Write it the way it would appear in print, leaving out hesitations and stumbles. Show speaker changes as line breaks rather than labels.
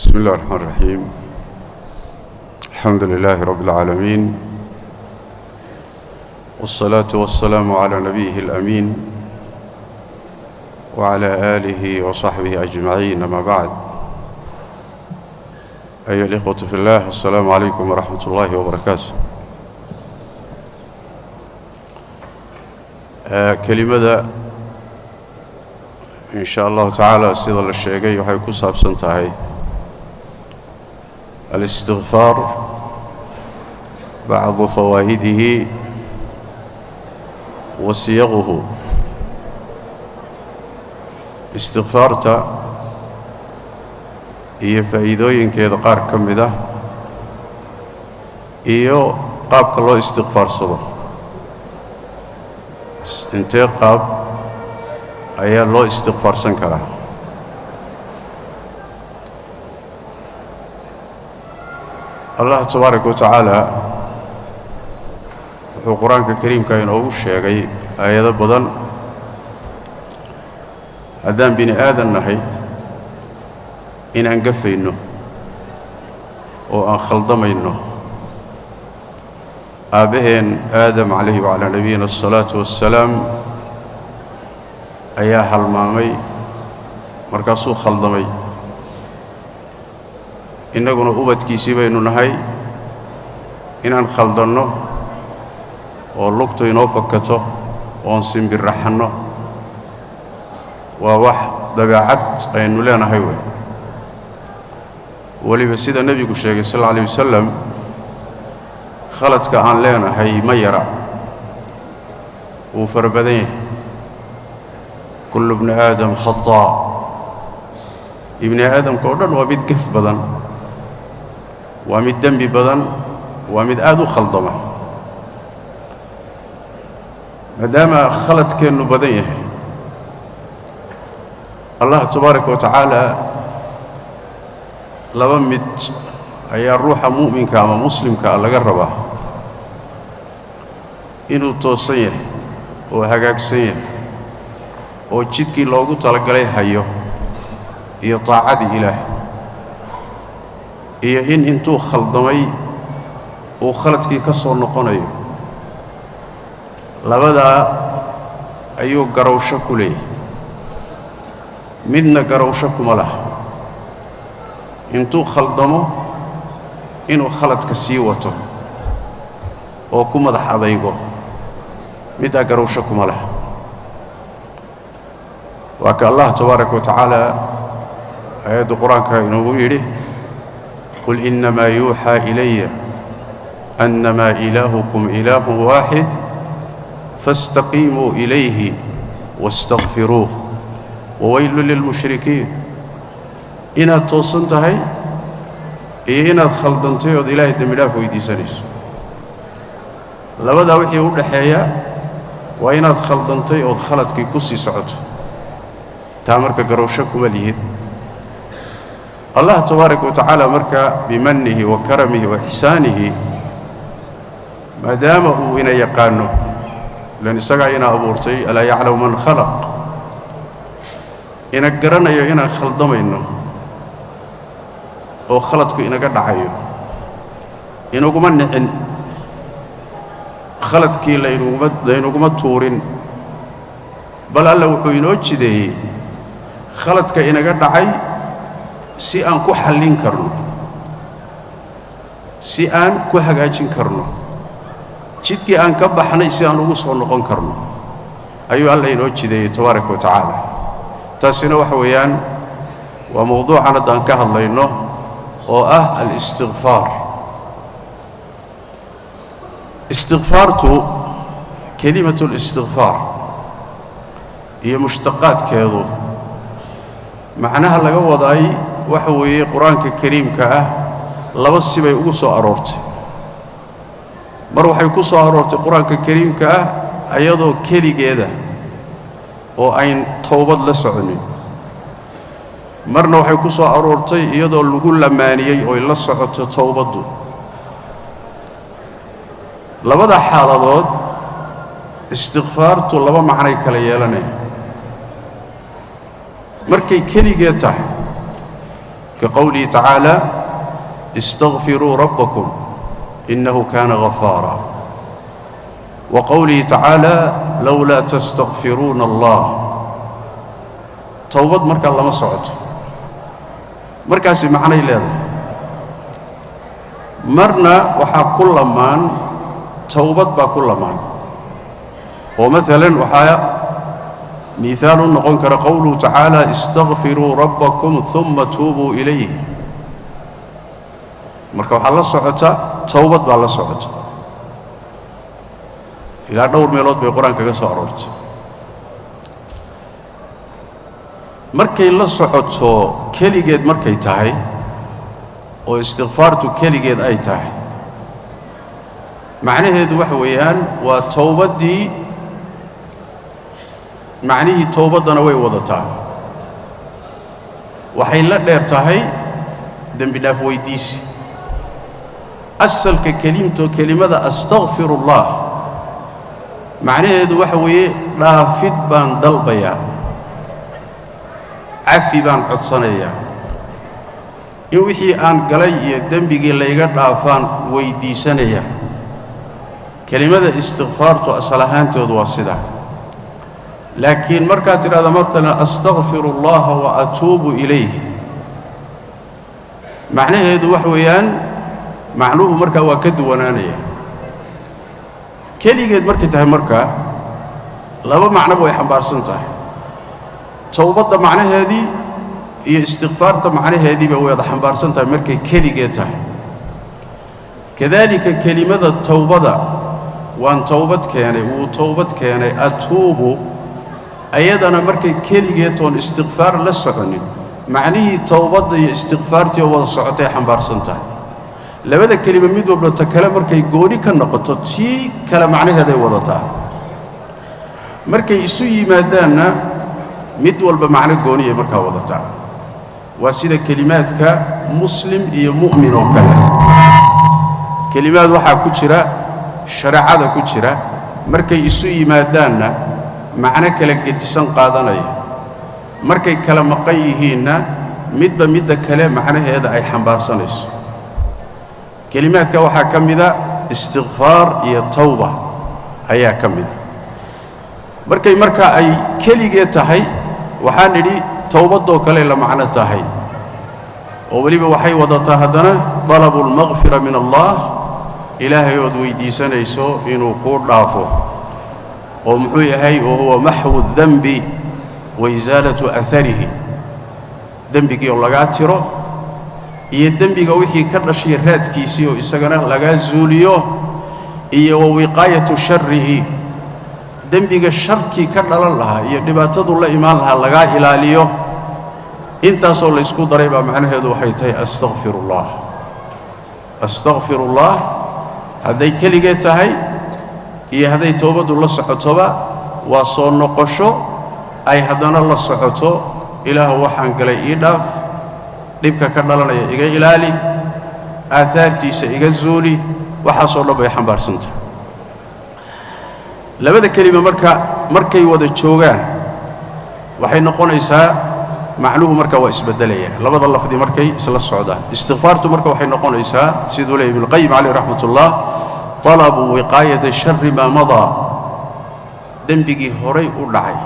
بسم الله الرحمن الرحيم. الحمد لله رب العالمين، والصلاة والسلام على نبيه الأمين وعلى آله وصحبه أجمعين، أما بعد. أيها الإخوة في الله، السلام عليكم ورحمة الله وبركاته. كلمة إن شاء الله تعالى سيد الله الشيقي وحيكون سابسنتهي الاستغفار، بعض فوائده وصيغه. استغفارتا هي فائدوين كذا قار كمده iyo qaabka loo istighfaarsado. intee qaab ayaa loo istighfaarsan karaa? Allah tabaaraka wa tacaala wuxuu quraanka kariimka inoogu sheegay aayado badan. haddaan bini aadan nahay inaan gafayno oo aan khaldamayno. aabaheen aadam calayhi wacalaa nabiyina asalaatu wassalaam ayaa halmaamay, markaasuu khaldamay. innaguna ubadkiisii baynu nahay inaan khaldanno oo lugtu inoo fakato oon simbirraxanno waa wax dabeecad aynu leenahay wey. weliba sida nebigu sheegay sal alla alayh wasalam, khaladka aan leenahay ma yara, wuu fara badan yahay. kullu bni aadam khataa. ibni aadamka oo dhan waa mid gaf badan, waa mid dembi badan, waa mid aad u khaldama. maadaama khaladkeennu badan yahay, allah tabaaraka wa tacaala laba mid ayaa ruuxa mu'minka ama muslimka laga rabaa: inuu toosan yahay oo hagaagsan yahay oo jidkii loogu talagalay hayo iyo taacadii ilaah, iyo in intuu khaldamay uu khaladkii ka soo noqonayo. labadaa ayuu garowsho ku leeyahay. midna garowsho kuma laha. intuu khaldamo inuu khaladka sii wato oo ku madax adaygo, middaa garowsho kuma laha. waa ka allah tabaaraka wa tacaala aayadda qur-aanka inoogu yidhi: qul innamaa yuuxaa ilaya annamaa ilaahukum ilaahun waaxid faاstaqiimuu ilayhi waاstakfiruuh wawaylu lilmushrikiin. inaad toosan tahay iyo inaad khaldantay ood ilaahay dembi dhaaf weydiisanayso, labadaa wixii u dhaxeeya waa inaad khaldantay ood khaladkii ku sii socoto. taa marka garowsho kuma lihid. allah tabaaraka wa tacaala marka bimanihi wa karamihi wa ixsaanihi, maadaama uu ina yaqaano, ilan isagaa ina abuurtay, alaa yaclamu man khalaq, ina garanayo inaan khaldamayno oo khaladku inaga dhacayo, inaguma nicin. khaladkii laynuguma tuurin, bal alla wuxuu inoo jideeyey khaladka inaga dhacay si aan ku xallin karno, si aan ku hagaajin karno, jidkii aan ka baxnay si aan ugu soo noqon karno ayuu alla inoo jideeyey tabaaraka wa tacaala. taasina waxa weeyaan waa mawduucan hadda aan ka hadlayno oo ah al-istigfaar. istigfaartu, kelimatu al-istigfaar iyo mushtaqaadkeedu, macnaha laga wadaay waxa weeye qur-aanka kariimka ah laba sibay ugu soo aroortay. mar waxay ku soo aroortay qur-aanka kariimka ah ayadoo keligeeda oo ayn towbad la soconin. marna waxay ku soo aroortay iyadoo lagu lamaaniyey oo la socoto towbaddu. labada xaaladood istigfaartu laba macnay kala yeelanayaan. markay keligeed tahay كقوله تعالى استغفروا ربكم إنه كان غفارا وقوله تعالى لولا تستغفرون الله توبة مركا الله ما صعد مركاسي معنى إليه مرنا وحا كل مان توبة با كل مان ومثلا وحا مثال نقول قوله تعالى استغفروا ربكم ثم توبوا إليه مركا وحا الله صعد توبة با الله صعد إلى دور ميلود بالقرآن كجسوا أرورت مركي الله صعدتو كلي جد مركي تاعي واستغفارتو كلي جد أي تاعي معناه هذا وحويان وتوبة دي معنيه توبة دنوي وضطا وحيلا دير تاعي دم بداف ويديس أصل ككلمته كلمة أستغفر الله معناه هذا وحوي رافد بان دلبيا عفي بان عطسانيا إن وحي آن قلي دنبقي ليغا رافان ويديسانيا كلمة استغفارتو أصلحان تودواسدا لكن مركات هذا مثلا أستغفر الله وأتوب إليه معناه هذا وحويان معنوه مركا وكد ونانيا كليجد مركي تاعي مركا لابا معنى بو يحمبارسن تاعي توبة معنى هذه هي استغفار معنى هذه بو يحمبارسن تاعي مركي كليجد تاعي كذلك كلمة التوبة وان توبة كياني وتوبة كياني أتوب أيضا مركي كليجد تون استغفار لسعني معنيه توبة استغفار تي وصعتي حمبارسن تاعي لبدا كلمة ميدو بلتا كلام مركي قولي كنقطة تي كلام معنى هذا وضطا مركي يسوي مادانا مدول بمعنى قولي مركا وضطا واسيدة كلمات كمسلم إيا مؤمن وكلا كلمات وحا كتشرا شرعة كتشرا مركي يسوي مادانا معنى كلا قدسان قادنا مركي كلام مقيهين مد كلام معنى هذا أي حنبار سنس كلمات كوحا كمذا استغفار هي توبة هيا كمذا مركا أي كليجة تهي وحانري توبة دو كليلا معنى تهي ووليب وحي وضطا هدنا طلب المغفرة من الله إلهي يدوي ديسان يسو إنو كور دافو ومحوي هي وهو محو الذنب وإزالة أثره ذنبك يولغاتيرو iyo dambiga wixii ka dhashay raadkiisii oo isagana laga zuuliyo iyo wiqaayatu sharrihi dambiga sharki ka dhalan lahaa iyo dhibaatadu la imaan lahaa laga ilaaliyo intaas oo la isku daray baa macnaheedu waxay tahay astaghfirullah haday kaliya tahay iyo haday toobadu la socotoba waa soo noqosho ay hadana la socoto ilaahu waxaan galay ii dhaaf dhibka ka dhalanaya iga ilaali aathartiisa iga zuuli waxa soo dhabay xambaarsanta labada kelima markay wada joogan waxay noqonaysaa macnuhu marka waa isbedelaya labada lafdi markay isla socdaan istighfaartu marka waxay noqonaysaa sidoo leeyahay ibn qayyim alayhi rahmatullah talabu wiqayati sharri ma mada dambigi horay u dhacay